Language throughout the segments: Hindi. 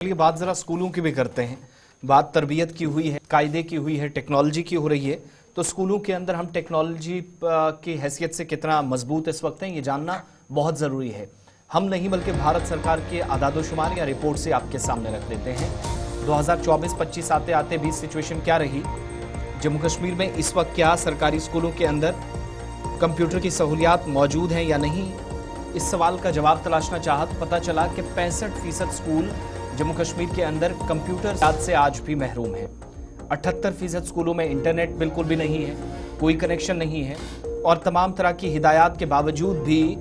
चलिए बात जरा स्कूलों की भी करते हैं। बात तरबियत की हुई है, कायदे की हुई है, टेक्नोलॉजी की हो रही है। तो स्कूलों के अंदर हम टेक्नोलॉजी की हैसियत से कितना मजबूत इस वक्त हैं, ये जानना बहुत ज़रूरी है। हम नहीं बल्कि भारत सरकार के आदादोशुमार या रिपोर्ट से आपके सामने रख देते हैं। 2024-25 आते आते भी सिचुएशन क्या रही, जम्मू कश्मीर में इस वक्त क्या सरकारी स्कूलों के अंदर कंप्यूटर की सहूलियात मौजूद हैं या नहीं। इस सवाल का जवाब तलाशना चाहा तो पता चला कि 65% स्कूल जम्मू कश्मीर के अंदर कंप्यूटर से आज भी महरूम है। 78% स्कूलों में इंटरनेट बिल्कुल भी नहीं है, कोई कनेक्शन नहीं है। और तमाम तरह की हिदायत के बावजूद भी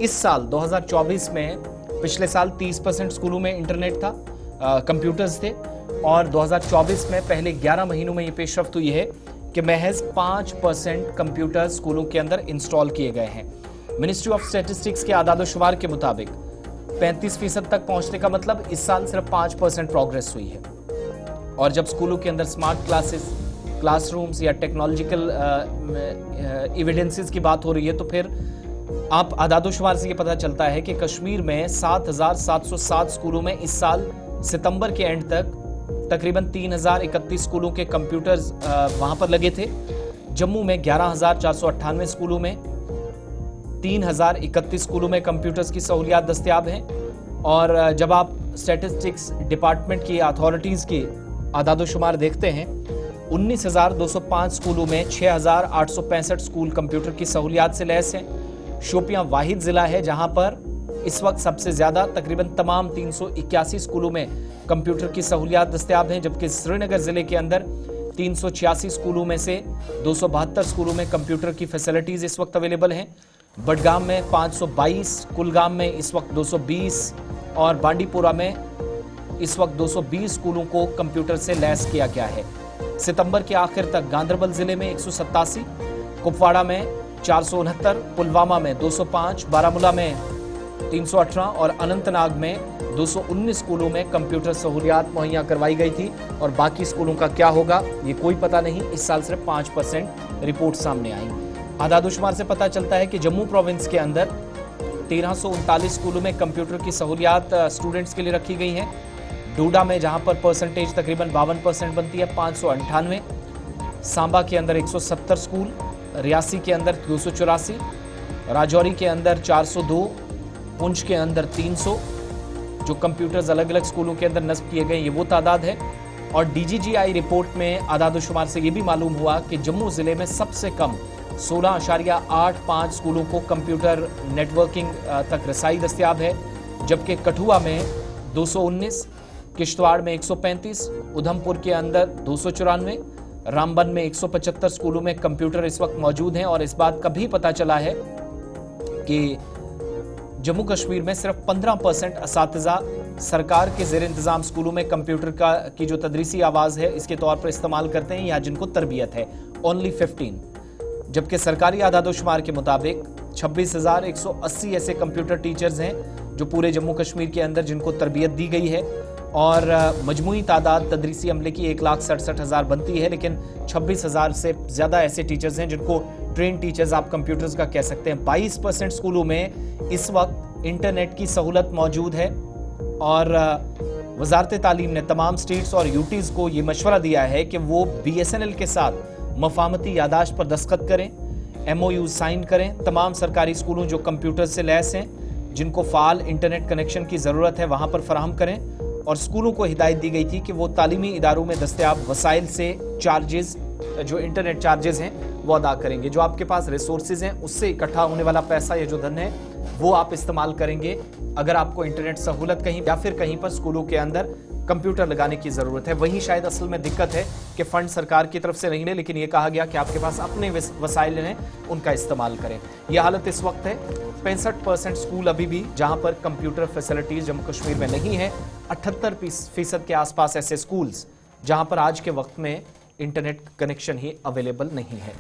इस साल 2024 में, पिछले साल 30% स्कूलों में इंटरनेट था, कंप्यूटर्स थे, और 2024 में पहले 11 महीनों में ये पेशरफ्त हुई है कि महज 5% कंप्यूटर स्कूलों के अंदर इंस्टॉल किए गए हैं। मिनिस्ट्री ऑफ स्टैटिस्टिक्स के आदादोशुमार के मुताबिक 35% तक पहुंचने का मतलब इस साल सिर्फ 5% प्रोग्रेस हुई है। और जब स्कूलों के अंदर स्मार्ट क्लासरूम्स या टेक्नोलॉजिकल एविडेंसेस की बात हो रही है, तो फिर आप आदादोशुमार से ये पता चलता है कि कश्मीर में 7,707 स्कूलों में इस साल सितंबर के एंड तक तकरीबन 3,031 स्कूलों के कंप्यूटर्स वहां पर लगे थे। जम्मू में 11,498 स्कूलों में, 3,031 स्कूलों में कंप्यूटर्स की सहूलियात दस्तयाब हैं। और जब आप स्टैटिस्टिक्स डिपार्टमेंट की अथॉरिटीज़ की आदादोशुमार देखते हैं, 19,205 स्कूलों में 6,865 स्कूल कंप्यूटर की सहूलियात से लैस हैं। शोपियां वाहिद ज़िला है जहां पर इस वक्त सबसे ज़्यादा तकरीबन तमाम 381 स्कूलों में कंप्यूटर की सहूलियात दस्तयाब हैं, जबकि श्रीनगर ज़िले के अंदर 386 स्कूलों में से 272 स्कूलों में कंप्यूटर की फैसिलिटीज़ इस वक्त अवेलेबल हैं। बडगाम में 522, कुलगाम में इस वक्त 220 और बांडीपुरा में इस वक्त 220 स्कूलों को कंप्यूटर से लैस किया गया है। सितंबर के आखिर तक गांदरबल जिले में 187, कुपवाड़ा में 469, पुलवामा में 205, बारामूला में 318 और अनंतनाग में 219 स्कूलों में कंप्यूटर सहूलियात मुहैया करवाई गई थी। और बाकी स्कूलों का क्या होगा ये कोई पता नहीं। इस साल सिर्फ 5% रिपोर्ट सामने आई। आदादोशुमार से पता चलता है कि जम्मू प्रोविंस के अंदर 1339 स्कूलों में कंप्यूटर की सहूलियात स्टूडेंट्स के लिए रखी गई हैं। डोडा में जहां पर परसेंटेज तकरीबन 52% बनती है, 598, सांबा के अंदर 170 स्कूल, रियासी के अंदर 284, राजौरी के अंदर 402, पुंछ के अंदर 300 जो कंप्यूटर्स अलग अलग स्कूलों के अंदर नस्ब किए गए, ये वो तादाद है। और DGGI रिपोर्ट में आदादोशुमार से ये भी मालूम हुआ कि जम्मू जिले में सबसे कम 16.85 स्कूलों को कंप्यूटर नेटवर्किंग तक रसाई दस्तयाब है, जबकि कठुआ में 219, किश्तवाड़ में 135, उधमपुर के अंदर 294, रामबन में 175 स्कूलों में कंप्यूटर इस वक्त मौजूद हैं। और इस बात का भी पता चला है कि जम्मू कश्मीर में सिर्फ 15% असातिज़ा सरकार के ज़ेर इंतज़ाम स्कूलों में कंप्यूटर की जो तदरीसी आवाज़ है इसके तौर पर इस्तेमाल करते हैं या जिनको तरबियत है, ओनली 15। जबकि सरकारी आदादोशुमार के मुताबिक 26,180 ऐसे कंप्यूटर टीचर्स हैं जो पूरे जम्मू कश्मीर के अंदर जिनको तरबियत दी गई है। और मजमूई तादाद तदरीसी अमले की 1,67,000 बनती है, लेकिन 26,000 से ज़्यादा ऐसे टीचर्स हैं जिनको ट्रेन टीचर्स आप कंप्यूटर्स का कह सकते हैं। 22% स्कूलों में इस वक्त इंटरनेट की सहूलत मौजूद है। और वजारत तालीम ने तमाम स्टेट्स और यूटीज़ को ये मशवरा दिया है कि वो BSNL के साथ मफाहमती यादाश्त पर दस्तखत करें, MOU साइन करें। तमाम सरकारी स्कूलों जो कंप्यूटर से लैस हैं, जिनको फ़ाल इंटरनेट कनेक्शन की ज़रूरत है, वहाँ पर फराहम करें। और स्कूलों को हिदायत दी गई थी कि वो तालीमी इदारों में दस्तयाब वसाइल से चार्जेस, जो इंटरनेट चार्जेस हैं, वो अदा करेंगे। जो आपके पास रिसोर्सेज हैं उससे इकट्ठा होने वाला पैसा या जो धन है वो आप इस्तेमाल करेंगे अगर आपको इंटरनेट सहूलत कहीं या फिर कहीं पर स्कूलों के अंदर कंप्यूटर लगाने की ज़रूरत है। वहीं शायद असल में दिक्कत है कि फ़ंड सरकार की तरफ से नहीं ले, लेकिन ये कहा गया कि आपके पास अपने वसाइल हैं, उनका इस्तेमाल करें। यह हालत इस वक्त है। 65% स्कूल अभी भी जहां पर कंप्यूटर फैसिलिटीज़ जम्मू कश्मीर में नहीं है। 78% के आसपास ऐसे स्कूल्स जहां पर आज के वक्त में इंटरनेट कनेक्शन ही अवेलेबल नहीं है।